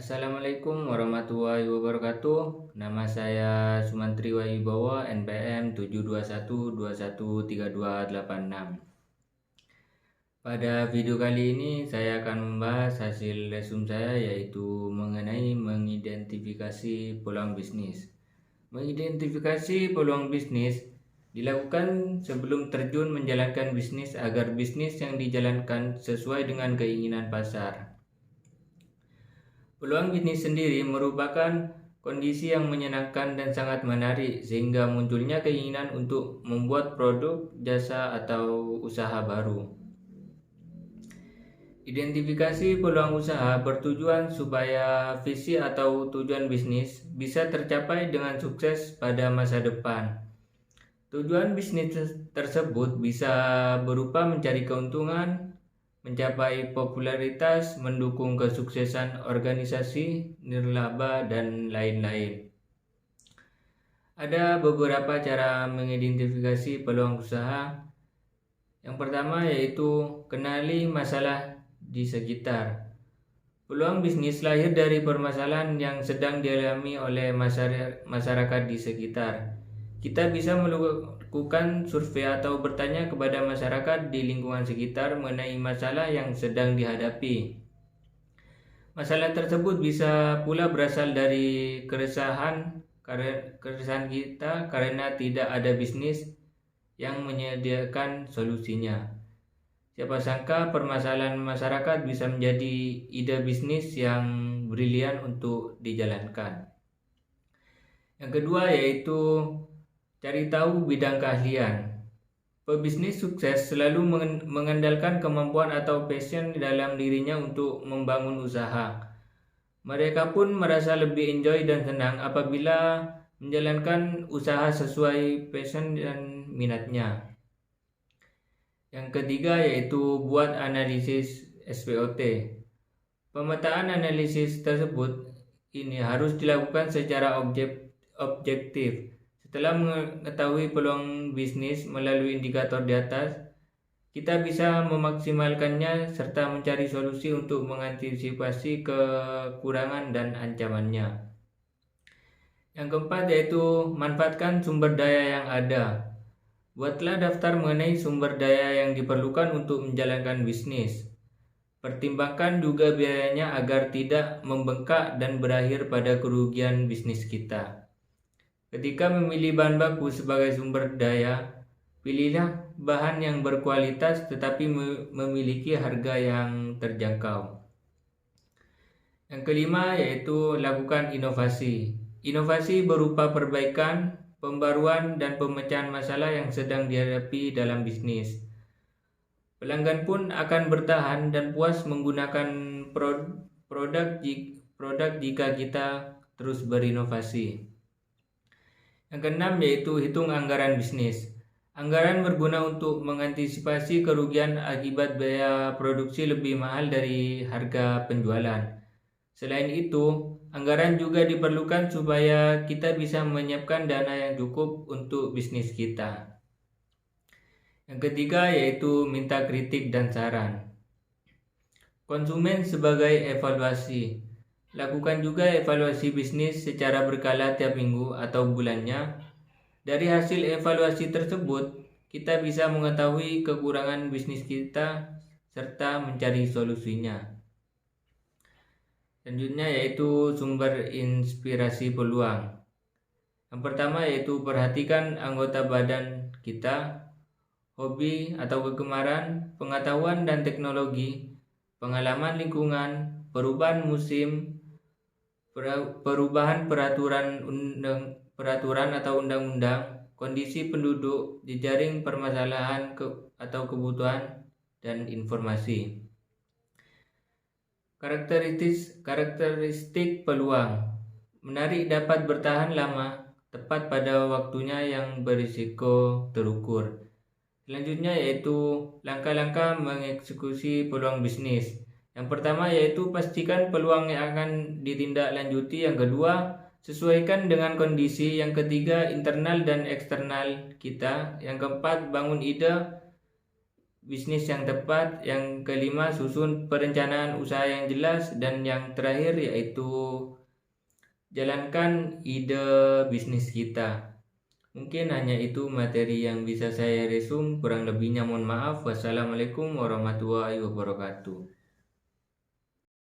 Assalamualaikum warahmatullahi wabarakatuh. Nama saya Sumantri Wahibowo, NPM 721213286. Pada video kali ini saya akan membahas hasil resume saya, yaitu mengenai mengidentifikasi peluang bisnis. Mengidentifikasi peluang bisnis dilakukan sebelum terjun menjalankan bisnis agar bisnis yang dijalankan sesuai dengan keinginan pasar. Peluang bisnis sendiri merupakan kondisi yang menyenangkan dan sangat menarik sehingga munculnya keinginan untuk membuat produk, jasa, atau usaha baru. Identifikasi peluang usaha bertujuan supaya visi atau tujuan bisnis bisa tercapai dengan sukses pada masa depan. Tujuan bisnis tersebut bisa berupa mencari keuntungan, mencapai popularitas, mendukung kesuksesan organisasi, nirlaba, dan lain-lain. Ada beberapa cara mengidentifikasi peluang usaha. Yang pertama yaitu kenali masalah di sekitar. Peluang bisnis lahir dari permasalahan yang sedang dialami oleh masyarakat di sekitar. Kita bisa melakukan survei atau bertanya kepada masyarakat di lingkungan sekitar mengenai masalah yang sedang dihadapi. Masalah tersebut bisa pula berasal dari keresahan kita karena tidak ada bisnis yang menyediakan solusinya. Siapa sangka permasalahan masyarakat bisa menjadi ide bisnis yang brilian untuk dijalankan. Yang kedua yaitu cari tahu bidang keahlian. Pebisnis sukses selalu mengandalkan kemampuan atau passion dalam dirinya untuk membangun usaha. Mereka pun merasa lebih enjoy dan senang apabila menjalankan usaha sesuai passion dan minatnya. Yang ketiga yaitu buat analisis SWOT. Pemetaan analisis tersebut ini harus dilakukan secara objektif. Setelah mengetahui peluang bisnis melalui indikator di atas, kita bisa memaksimalkannya serta mencari solusi untuk mengantisipasi kekurangan dan ancamannya. Yang keempat yaitu manfaatkan sumber daya yang ada. Buatlah daftar mengenai sumber daya yang diperlukan untuk menjalankan bisnis. Pertimbangkan juga biayanya agar tidak membengkak dan berakhir pada kerugian bisnis kita. Ketika memilih bahan baku sebagai sumber daya, pilihlah bahan yang berkualitas tetapi memiliki harga yang terjangkau. Yang kelima yaitu lakukan inovasi. Inovasi berupa perbaikan, pembaruan, dan pemecahan masalah yang sedang dihadapi dalam bisnis. Pelanggan pun akan bertahan dan puas menggunakan produk jika kita terus berinovasi. Yang keenam yaitu hitung anggaran bisnis. Anggaran berguna untuk mengantisipasi kerugian akibat biaya produksi lebih mahal dari harga penjualan. Selain itu, anggaran juga diperlukan supaya kita bisa menyiapkan dana yang cukup untuk bisnis kita. Yang ketiga yaitu minta kritik dan saran. Konsumen sebagai evaluasi. Lakukan juga evaluasi bisnis secara berkala tiap minggu atau bulannya. Dari hasil evaluasi tersebut, kita bisa mengetahui kekurangan bisnis kita serta mencari solusinya. Selanjutnya yaitu sumber inspirasi peluang. Yang pertama yaitu perhatikan anggota badan kita, hobi atau kegemaran, pengetahuan dan teknologi, pengalaman lingkungan, perubahan musim, perubahan peraturan atau undang-undang, kondisi penduduk, jejaring permasalahan atau kebutuhan, dan informasi. Karakteristik peluang. Menarik dapat bertahan lama, tepat pada waktunya yang berisiko terukur. Selanjutnya yaitu langkah-langkah mengeksekusi peluang bisnis. Yang pertama yaitu pastikan peluang yang akan ditindaklanjuti. Yang kedua, sesuaikan dengan kondisi. Yang ketiga, internal dan eksternal kita. Yang keempat, bangun ide bisnis yang tepat. Yang kelima, susun perencanaan usaha yang jelas. Dan yang terakhir yaitu jalankan ide bisnis kita. Mungkin hanya itu materi yang bisa saya resum. Kurang lebihnya mohon maaf. Wassalamualaikum warahmatullahi wabarakatuh.